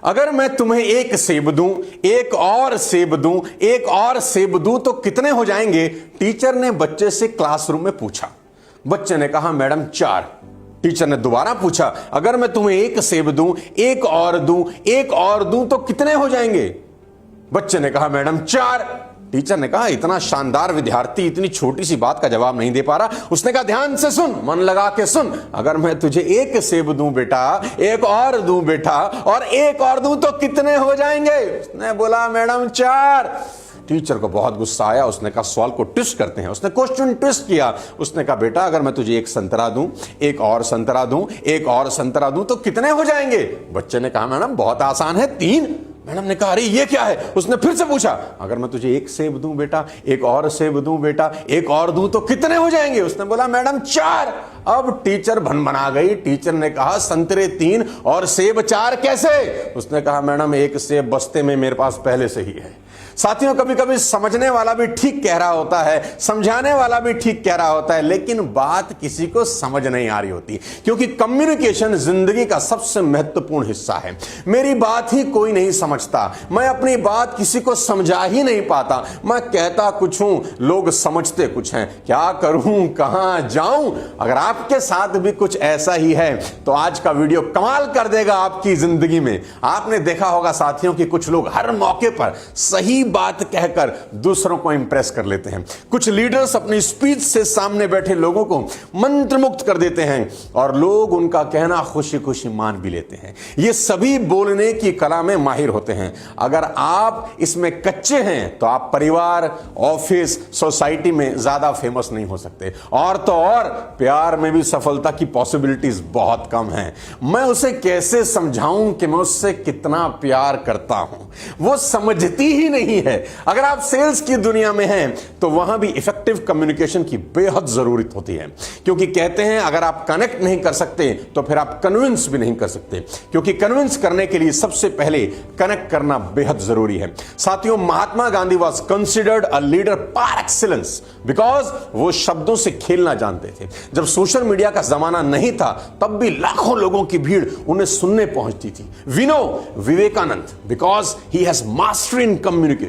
अगर मैं तुम्हें एक सेब दूं, एक और सेब दूं, एक और सेब दूं तो कितने हो जाएंगे? टीचर ने बच्चे से क्लासरूम में पूछा। बच्चे ने कहा मैडम 4। टीचर ने दोबारा पूछा, अगर मैं तुम्हें एक सेब दूं, एक और दूं, एक और दूं तो कितने हो जाएंगे? बच्चे ने कहा मैडम 4। टीचर ने कहा इतना शानदार विद्यार्थी इतनी छोटी सी बात का जवाब नहीं दे पा रहा। उसने कहा ध्यान से सुन, मन लगा के सुन, अगर मैं तुझे एक सेब दूं बेटा, एक और दूं बेटा, और एक और दूं तो कितने हो जाएंगे? उसने बोला मैडम 4। टीचर को बहुत गुस्सा आया। उसने कहा सवाल को ट्विस्ट करते हैं। उसने क्वेश्चन ट्विस्ट किया। उसने कहा बेटा अगर मैं तुझे एक संतरा दूं, एक और संतरा दूं, एक और संतरा दूं तो कितने हो जाएंगे? बच्चे ने कहा मैडम बहुत आसान है, 3। मैडम ने कहा अरे ये क्या है? उसने फिर से पूछा, अगर मैं तुझे एक सेब दूं बेटा, एक और सेब दूं बेटा, एक और दूं तो कितने हो जाएंगे? उसने बोला मैडम 4। अब टीचर भनभना गई। टीचर ने कहा संतरे 3 और सेब 4 कैसे? उसने कहा मैडम एक सेब बस्ते में मेरे पास पहले से ही है। साथियों कभी कभी समझने वाला भी ठीक कह रहा होता है, समझाने वाला भी ठीक कह रहा होता है, लेकिन बात किसी को समझ नहीं आ रही होती, क्योंकि कम्युनिकेशन जिंदगी का सबसे महत्वपूर्ण हिस्सा है। मेरी बात ही कोई नहीं समझता, मैं अपनी बात किसी को समझा ही नहीं पाता, मैं कहता कुछ हूं, लोग समझते कुछ हैं, क्या करूं, कहां जाऊं? अगर आपके साथ भी कुछ ऐसा ही है तो आज का वीडियो कमाल कर देगा आपकी जिंदगी में। आपने देखा होगा साथियों कि कुछ लोग हर मौके पर सही बात कहकर दूसरों को इंप्रेस कर लेते हैं। कुछ लीडर्स अपनी स्पीच से सामने बैठे लोगों को मंत्रमुग्ध कर देते हैं और लोग उनका कहना खुशी खुशी मान भी लेते हैं। ये सभी बोलने की कला में माहिर होते हैं। अगर आप इसमें कच्चे हैं तो आप परिवार, ऑफिस, सोसाइटी में ज्यादा फेमस नहीं हो सकते, और तो और प्यार में भी सफलता की पॉसिबिलिटीज बहुत कम है। मैं उसे कैसे समझाऊं कि मैं उससे कितना प्यार करता हूं? वो समझती ही नहीं है। अगर आप सेल्स की दुनिया में हैं तो वहां भी इफेक्टिव कम्युनिकेशन की बेहद जरूरत होती है, क्योंकि कहते हैं अगर आप कनेक्ट नहीं कर सकते तो फिर आप कन्विंस भी नहीं कर सकते, क्योंकि कन्विंस करने के लिए सबसे पहले कनेक्ट करना बेहद जरूरी है। साथियों Mahatma Gandhi was considered a leader par excellence because वो शब्दों से खेलना जानते थे। जब सोशल मीडिया का जमाना नहीं था तब भी लाखों लोगों की भीड़ उन्हें सुनने पहुंचती थी। Vivekananda because he has mastery in communication.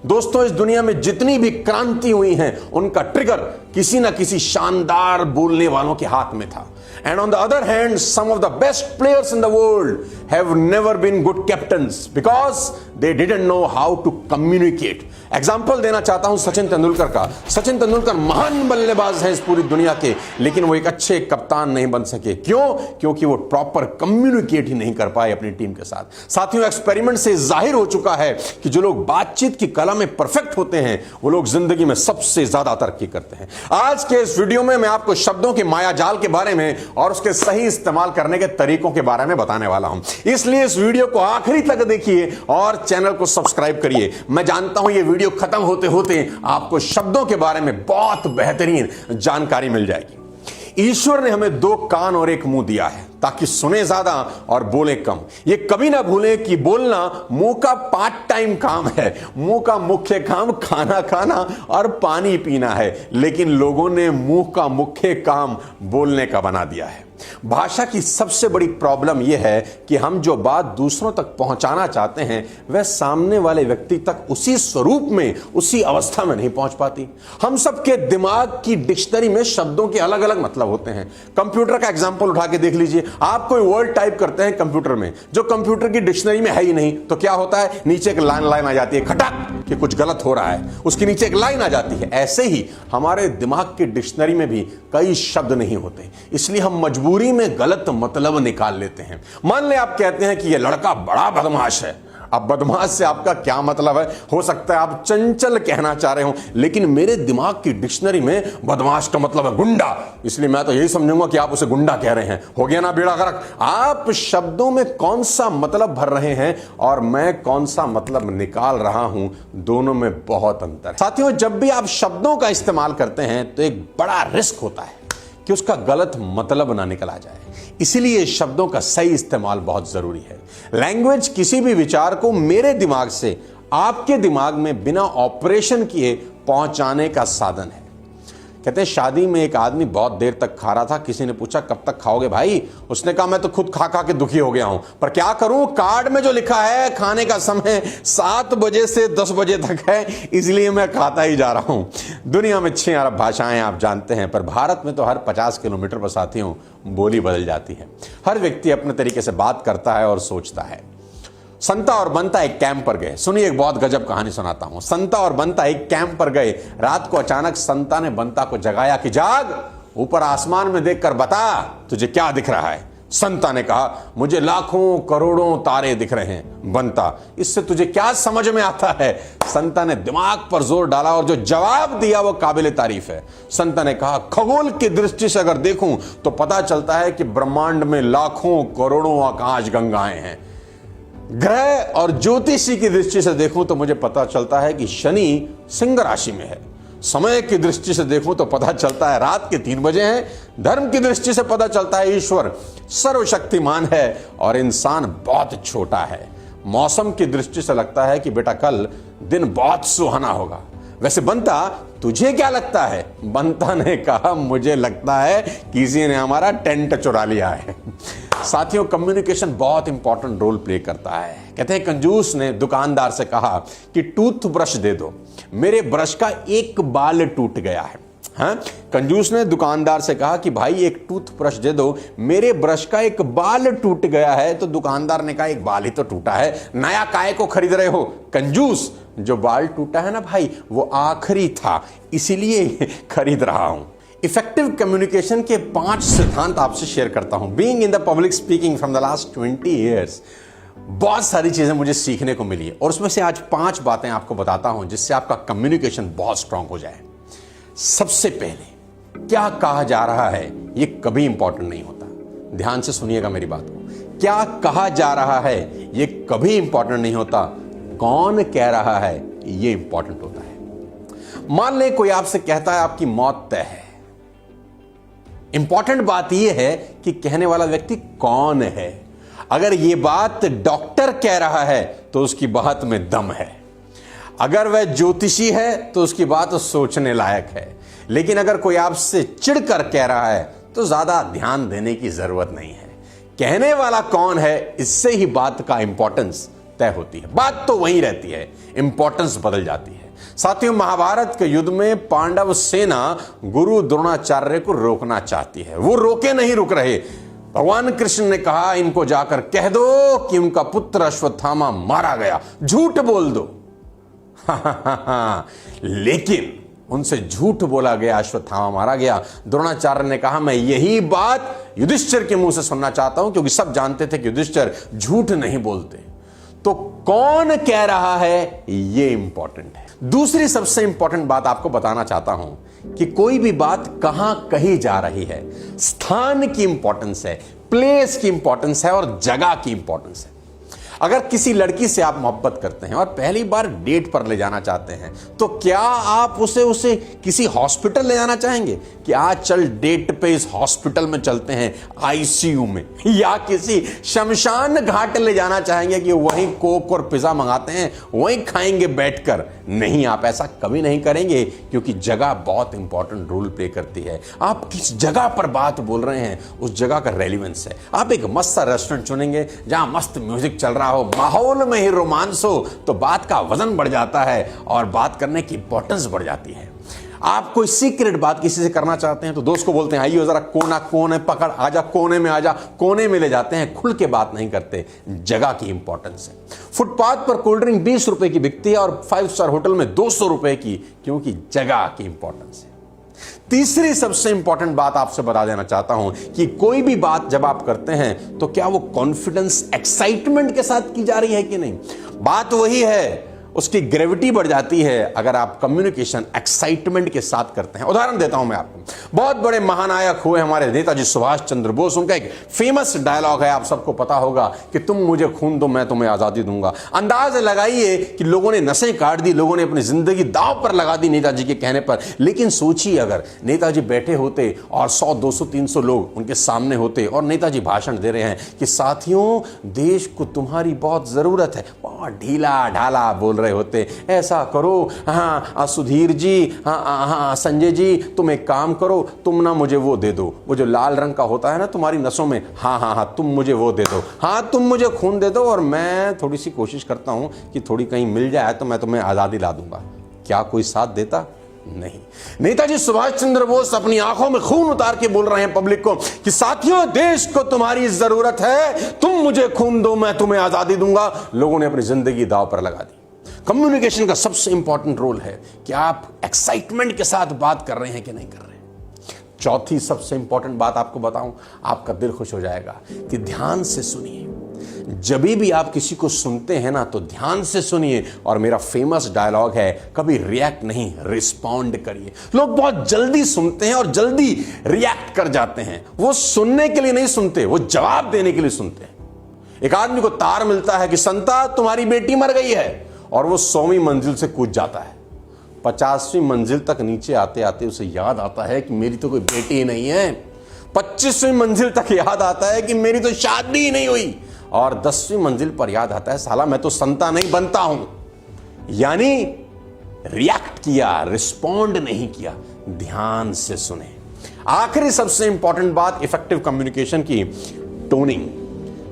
दोस्तों इस दुनिया में जितनी भी क्रांति हुई हैं उनका ट्रिगर किसी ना किसी शानदार बोलने वालों के हाथ में था। And on the other hand, some of the best players in the world have never been good captains because they didn't know how to communicate. Example देना चाहता हूं सचिन तेंदुलकर का। सचिन तेंदुलकर महान बल्लेबाज हैं इस पूरी दुनिया के, लेकिन वो एक अच्छे कप्तान नहीं बन सके। क्यों? क्योंकि वो प्रॉपर कम्युनिकेट ही नहीं कर पाए अपनी टीम के साथ। साथियों एक्सपेरिमेंट से जाहिर हो चुका है कि जो लोग बातचीत की कला में परफेक्ट होते हैं वो लोग जिंदगी में सबसे ज्यादा तरक्की करते हैं। आज के इस वीडियो में मैं आपको शब्दों के मायाजाल के बारे में और उसके सही इस्तेमाल करने के तरीकों के बारे में बताने वाला हूं, इसलिए इस वीडियो को आखिरी तक देखिए और चैनल को सब्सक्राइब करिए। मैं जानता हूं ये वीडियो खत्म होते होते आपको शब्दों के बारे में बहुत बेहतरीन जानकारी मिल जाएगी। ईश्वर ने हमें 2 कान और 1 मुंह दिया है ताकि सुने ज्यादा और बोले कम। ये कभी ना भूलें कि बोलना मुंह का पार्ट टाइम काम है। मुंह का मुख्य काम खाना खाना और पानी पीना है, लेकिन लोगों ने मुंह का मुख्य काम बोलने का बना दिया है। भाषा की सबसे बड़ी प्रॉब्लम यह है कि हम जो बात दूसरों तक पहुंचाना चाहते हैं वह सामने वाले व्यक्ति तक उसी स्वरूप में, उसी अवस्था में नहीं पहुंच पाती। हम सबके दिमाग की डिक्शनरी में शब्दों के अलग अलग मतलब होते हैं। कंप्यूटर का एग्जांपल उठा के देख लीजिए। आप कोई वर्ड टाइप करते हैं कंप्यूटर में, जो कंप्यूटर की डिक्शनरी में है ही नहीं, तो क्या होता है? नीचे एक लाइन आ जाती है, खटक कि कुछ गलत हो रहा है, उसके नीचे एक लाइन आ जाती है। ऐसे ही हमारे दिमाग की डिक्शनरी में भी कई शब्द नहीं होते, इसलिए हम मजबूरी में गलत मतलब निकाल लेते हैं। मान ले आप कहते हैं कि यह लड़का बड़ा बदमाश है। अब बदमाश से आपका क्या मतलब है? हो सकता है आप चंचल कहना चाह रहे हो, लेकिन मेरे दिमाग की डिक्शनरी में बदमाश का मतलब है गुंडा, इसलिए मैं तो यही समझूंगा कि आप उसे गुंडा कह रहे हैं। हो गया ना बेड़ा गर्क? आप शब्दों में कौन सा मतलब भर रहे हैं और मैं कौन सा मतलब निकाल रहा हूं, दोनों में बहुत अंतर है। साथियों जब भी आप शब्दों का इस्तेमाल करते हैं तो एक बड़ा रिस्क होता है कि उसका गलत मतलब ना निकल आ जाए, इसीलिए शब्दों का सही इस्तेमाल बहुत जरूरी है। लैंग्वेज किसी भी विचार को मेरे दिमाग से आपके दिमाग में बिना ऑपरेशन किए पहुंचाने का साधन है। कहते हैं शादी में एक आदमी बहुत देर तक खा रहा था, किसी ने पूछा कब तक खाओगे भाई? उसने कहा मैं तो खुद खा खा के दुखी हो गया हूं, पर क्या करूं, कार्ड में जो लिखा है खाने का समय 7 बजे से 10 बजे तक है, इसलिए मैं खाता ही जा रहा हूं। दुनिया में 6 अरब भाषाएं आप जानते हैं, पर भारत में तो हर 50 किलोमीटर पर साथियों बोली बदल जाती है। हर व्यक्ति अपने तरीके से बात करता है और सोचता है। संता और बंता एक कैंप पर गए। सुनिए, एक बहुत गजब कहानी सुनाता हूं। संता और बंता एक कैंप पर गए। रात को अचानक संता ने बंता को जगाया कि जाग, ऊपर आसमान में देखकर बता तुझे क्या दिख रहा है। संता ने कहा मुझे लाखों करोड़ों तारे दिख रहे हैं। बंता, इससे तुझे क्या समझ में आता है? संता ने दिमाग पर जोर डाला और जो जवाब दिया वो काबिले तारीफ है। संता ने कहा खगोल की दृष्टि से अगर देखूं तो पता चलता है कि ब्रह्मांड में लाखों करोड़ों आकाश गंगाएं हैं। ग्रह और ज्योतिषी की दृष्टि से देखूं तो मुझे पता चलता है कि शनि सिंह राशि में है। समय की दृष्टि से देखूं तो पता चलता है रात के 3 बजे हैं। धर्म की दृष्टि से पता चलता है ईश्वर सर्वशक्तिमान है और इंसान बहुत छोटा है। मौसम की दृष्टि से लगता है कि बेटा कल दिन बहुत सुहाना होगा। वैसे बंता, तुझे क्या लगता है? बंता ने कहा मुझे लगता है किसी ने हमारा टेंट चुरा लिया है। साथियों, कम्युनिकेशन बहुत इंपॉर्टेंट रोल प्ले करता है। कहते हैं कंजूस ने दुकानदार से कहा कि टूथब्रश दे दो, मेरे ब्रश का एक बाल टूट गया है। हाँ, कंजूस ने दुकानदार से कहा कि भाई एक टूथब्रश दे दो, मेरे ब्रश का एक बाल टूट गया है। तो दुकानदार ने कहा एक बाल ही तो टूटा है, नया काय को खरीद रहे हो? कंजूस, जो बाल टूटा है ना भाई वो आखिरी था, इसीलिए खरीद रहा हूं। इफेक्टिव कम्युनिकेशन के 5 सिद्धांत आपसे शेयर करता हूं। Being in the public speaking from the last 20 years, बहुत सारी चीजें मुझे सीखने को मिली है और उसमें से आज 5 बातें आपको बताता हूं जिससे आपका कम्युनिकेशन बहुत स्ट्रांग हो जाए। सबसे पहले, क्या कहा जा रहा है ये कभी इंपॉर्टेंट नहीं होता। ध्यान से सुनिएगा मेरी बात को। क्या कहा जा रहा है ये कभी इंपॉर्टेंट नहीं होता, कौन कह रहा है ये इंपॉर्टेंट होता है। मान ले कोई आपसे कहता है आपकी मौत तय है। इंपॉर्टेंट बात यह है कि कहने वाला व्यक्ति कौन है। अगर यह बात डॉक्टर कह रहा है तो उसकी बात में दम है। अगर वह ज्योतिषी है तो उसकी बात सोचने लायक है। लेकिन अगर कोई आपसे चिढ़कर कह रहा है तो ज्यादा ध्यान देने की जरूरत नहीं है। कहने वाला कौन है, इससे ही बात का इंपॉर्टेंस तय होती है। बात तो वहीं रहती है, इंपॉर्टेंस बदल जाती है। साथियों, महाभारत के युद्ध में पांडव सेना गुरु द्रोणाचार्य को रोकना चाहती है। वो रोके नहीं रुक रहे। भगवान कृष्ण ने कहा इनको जाकर कह दो कि उनका पुत्र अश्वत्थामा मारा गया, झूठ बोल दो। लेकिन उनसे झूठ बोला गया, अश्वत्थामा मारा गया। द्रोणाचार्य ने कहा मैं यही बात युधिष्ठिर के मुंह से सुनना चाहता हूं, क्योंकि सब जानते थे कि युधिष्ठिर झूठ नहीं बोलते। तो कौन कह रहा है ये इंपॉर्टेंट है। दूसरी सबसे इंपॉर्टेंट बात आपको बताना चाहता हूं कि कोई भी बात कहां कही जा रही है, स्थान की इंपॉर्टेंस है, प्लेस की इंपॉर्टेंस है और जगह की इंपॉर्टेंस है। अगर किसी लड़की से आप मोहब्बत करते हैं और पहली बार डेट पर ले जाना चाहते हैं तो क्या आप उसे किसी हॉस्पिटल ले जाना चाहेंगे कि आज चल डेट पे इस हॉस्पिटल में चलते हैं आईसीयू में, या किसी शमशान घाट ले जाना चाहेंगे कि वहीं कोक और पिज्जा मंगाते हैं वहीं खाएंगे बैठकर? नहीं, आप ऐसा कभी नहीं करेंगे, क्योंकि जगह बहुत इंपॉर्टेंट रोल प्ले करती है। आप किस जगह पर बात बोल रहे हैं उस जगह का रेलिवेंस है। आप एक मस्त सा रेस्टोरेंट चुनेंगे जहां मस्त म्यूजिक चल रहा हो, माहौल में ही रोमांस हो, तो बात का वजन बढ़ जाता है और बात करने की इंपॉर्टेंस बढ़ जाती है। आप कोई सीक्रेट बात किसी से करना चाहते हैं तो दोस्त को बोलते हैं आइए जरा कोने पकड़, आजा कोने में, आजा कोने में ले जाते हैं, खुल के बात नहीं करते। जगह की इंपॉर्टेंस है। फुटपाथ पर कोल्ड ड्रिंक 20 रुपए की बिकती है और 5 स्टार होटल में 200 रुपए की, क्योंकि जगह की इंपॉर्टेंस है। तीसरी सबसे इंपॉर्टेंट बात आपसे बता देना चाहता हूं कि कोई भी बात जब आप करते हैं तो क्या वो कॉन्फिडेंस, एक्साइटमेंट के साथ की जा रही है कि नहीं। बात वही है, उसकी ग्रेविटी बढ़ जाती है अगर आप कम्युनिकेशन एक्साइटमेंट के साथ करते हैं। उदाहरण देता हूं मैं आपको। बहुत बड़े महानायक हुए हमारे नेताजी सुभाष चंद्र बोस। उनका एक फेमस डायलॉग है, आप सबको पता होगा, कि तुम मुझे खून दो मैं तुम्हें आजादी दूंगा। अंदाज लगाइए कि लोगों ने नसें काट दी, लोगों ने अपनी जिंदगी दांव पर लगा दी नेताजी के कहने पर। लेकिन सोचिए अगर नेताजी बैठे होते और 100, 200, 300 लोग उनके सामने होते और नेताजी भाषण दे रहे हैं कि साथियों देश को तुम्हारी बहुत जरूरत है, बहुत ढीला ढाला बोल रहे होते, ऐसा करो, हाँ सुधीर जी, हाँ संजय जी, तुम एक काम करो, तुम ना मुझे वो दे दो, वो जो लाल रंग का होता है ना तुम्हारी नसों में, हाँ तुम मुझे वो दे दो, हाँ तुम मुझे खून दे दो, और मैं थोड़ी सी कोशिश करता हूं कि थोड़ी कहीं मिल जाए तो मैं तुम्हें आजादी ला दूंगा। क्या कोई साथ देता? नहीं। नेताजी सुभाष चंद्र बोस अपनी आंखों में खून उतार के बोल रहे हैं पब्लिक को कि साथियों, देश को तुम्हारी जरूरत है, तुम मुझे खून दो, मैं तुम्हें आजादी दूंगा। लोगों ने अपनी जिंदगी दांव पर लगा दी। कम्युनिकेशन का सबसे इंपॉर्टेंट रोल है कि आप एक्साइटमेंट के साथ बात कर रहे हैं कि नहीं कर रहे हैं। चौथी सबसे इंपॉर्टेंट बात आपको बताऊं, आपका दिल खुश हो जाएगा, कि ध्यान से सुनिए। जब भी आप किसी को सुनते हैं ना तो ध्यान से सुनिए। और मेरा फेमस डायलॉग है, कभी रिएक्ट नहीं, रिस्पॉन्ड करिए। लोग बहुत जल्दी सुनते हैं और जल्दी रिएक्ट कर जाते हैं। वो सुनने के लिए नहीं सुनते, वो जवाब देने के लिए सुनते हैं। एक आदमी को तार मिलता है कि संता तुम्हारी बेटी मर गई है, और वो 100वीं मंजिल से कूद जाता है। 50वीं मंजिल तक नीचे आते आते उसे याद आता है कि मेरी तो कोई बेटी ही नहीं है। 25वीं मंजिल तक याद आता है कि मेरी तो शादी ही नहीं हुई। और 10वीं मंजिल पर याद आता है, साला मैं तो संता नहीं बनता हूं। यानी रिएक्ट किया, रिस्पॉन्ड नहीं किया, ध्यान से सुने। आखिरी सबसे इंपॉर्टेंट बात इफेक्टिव कम्युनिकेशन की, टोनिंग।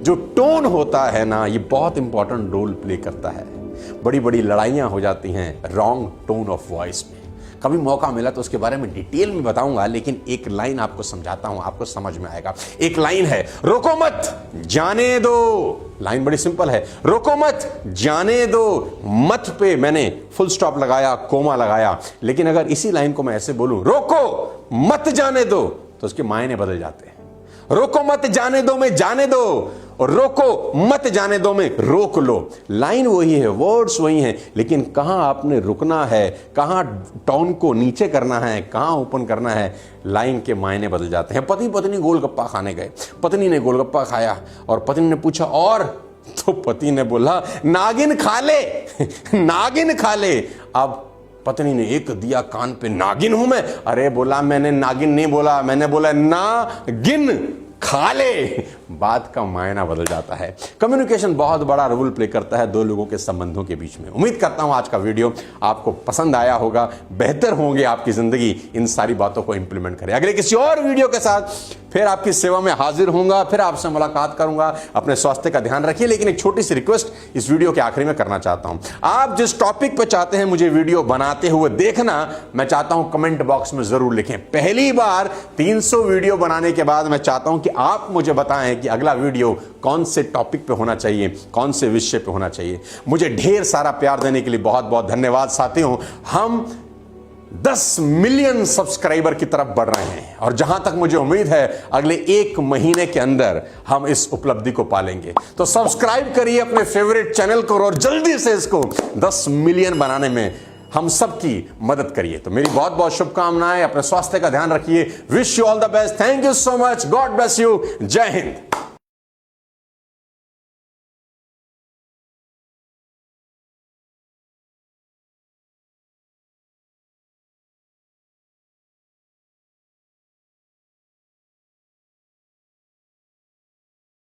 जो टोन होता है ना, ये बहुत इंपॉर्टेंट रोल प्ले करता है। बड़ी बड़ी लड़ाइयां हो जाती हैं रॉन्ग टोन ऑफ वॉइस में। कभी मौका मिला तो उसके बारे में डिटेल में बताऊंगा, लेकिन एक लाइन आपको समझाता हूं, आपको समझ में आएगा। एक लाइन है, रोको मत जाने दो। लाइन बड़ी सिंपल है, रोको मत जाने दो। मत पे मैंने फुल स्टॉप लगाया, कोमा लगाया। लेकिन अगर इसी लाइन को मैं ऐसे बोलूं, रोको मत जाने दो, तो उसके मायने बदल जाते हैं। रोको मत जाने दो में जाने दो, और रोको मत जाने दो में रोक लो। लाइन वही है, वर्ड्स वही हैं, लेकिन कहां आपने रुकना है, कहां टोन को नीचे करना है, कहां ओपन करना है, लाइन के मायने बदल जाते हैं। पति पत्नी गोलगप्पा खाने गए, पत्नी ने गोलगप्पा खाया और पत्नी ने पूछा और, तो पति ने बोला नागिन खा ले नागिन खा ले। अब पत्नी ने एक दिया कान पे, नागिन हूं मैं? अरे बोला मैंने नागिन नहीं बोला, मैंने बोला नागिन खा ले। बात का मायना बदल जाता है। कम्युनिकेशन बहुत बड़ा रोल प्ले करता है दो लोगों के संबंधों के बीच में। उम्मीद करता हूं आज का वीडियो आपको पसंद आया होगा, बेहतर होंगे आपकी जिंदगी इन सारी बातों को इंप्लीमेंट करें। अगले किसी और वीडियो के साथ फिर आपकी सेवा में हाजिर होऊंगा, फिर आपसे मुलाकात करूंगा। अपने स्वास्थ्य का ध्यान रखिए। लेकिन एक छोटी सी रिक्वेस्ट इस वीडियो के आखिरी में करना चाहता हूं। आप जिस टॉपिक पे चाहते हैं मुझे वीडियो बनाते हुए देखना, मैं चाहता हूं कमेंट बॉक्स में जरूर लिखें। पहली बार 300 वीडियो बनाने के बाद मैं चाहता हूं कि आप मुझे बताएं कि अगला वीडियो कौन से टॉपिक पे होना चाहिए, कौन से विषय पे होना चाहिए। मुझे ढेर सारा प्यार देने के लिए बहुत बहुत धन्यवाद साथियों। हम 10 मिलियन सब्सक्राइबर की तरफ बढ़ रहे हैं, और जहां तक मुझे उम्मीद है अगले 1 महीने के अंदर हम इस उपलब्धि को पालेंगे। तो सब्सक्राइब करिए अपने फेवरेट चैनल को, और जल्दी से इसको 10 मिलियन बनाने में हम सबकी मदद करिए। तो मेरी बहुत बहुत शुभकामनाएं। अपने स्वास्थ्य का ध्यान रखिए। Wish you all the best. Thank you so much. God bless you. जय हिंद।